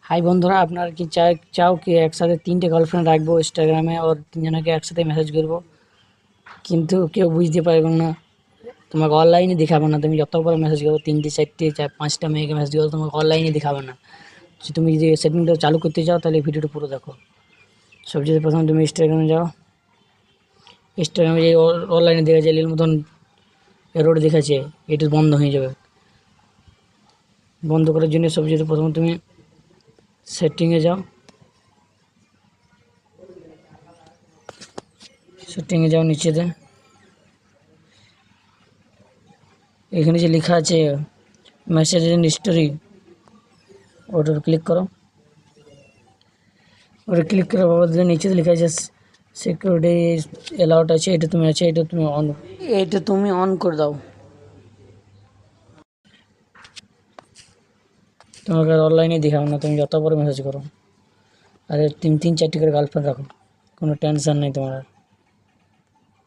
High বন্ধুরা, আপনার কি চাও কি একসাথে 3টে গার্লফ্রেন্ড রাখবো ইনস্টাগ্রামে, ওর 3জনকে একসাথে মেসেজ করবো, কিন্তু কেউ বুঝতে পারবে না, তোমাকে অনলাইনে দেখাবে না। তুমি যত বড় মেসেজ করো, 3টে 4টে 5টা মেয়েকে মেসেজ করো, তোমাকে অনলাইনে দেখাবে না। তুমি যদি সেটিংটা চালু করতে চাও তাহলে ভিডিওটা পুরো দেখো। সবচেয়ে প্রথমে তুমি ইনস্টাগ্রামে যাও। ইনস্টাগ্রামে যে অনলাইনে দেখা যায় এর মতন এরর দেখাচ্ছে, এটা বন্ধ হয়ে যাবে। বন্ধ করার জন্য সবচেয়ে প্রথমে তুমি সেটিংয়ে যাও। সেটিংয়ে যাও, নিচেতে এখানে যে লেখা আছে মেসেজ এন্ড হিস্টোরি, ওটার ক্লিক করো। ওটা ক্লিক করার বাদ নিচে লেখা আছে সিকিউরিটি অ্যালাউড আছে, এটা তুমি অন করে দাও। তোমাকে আর অনলাইনে দেখাবো না, তুমি যত বড় মেসেজ করো। আরে 3-4টি করে গার্লফ্রেন্ড রাখো, কোনো টেনশন নেই তোমার।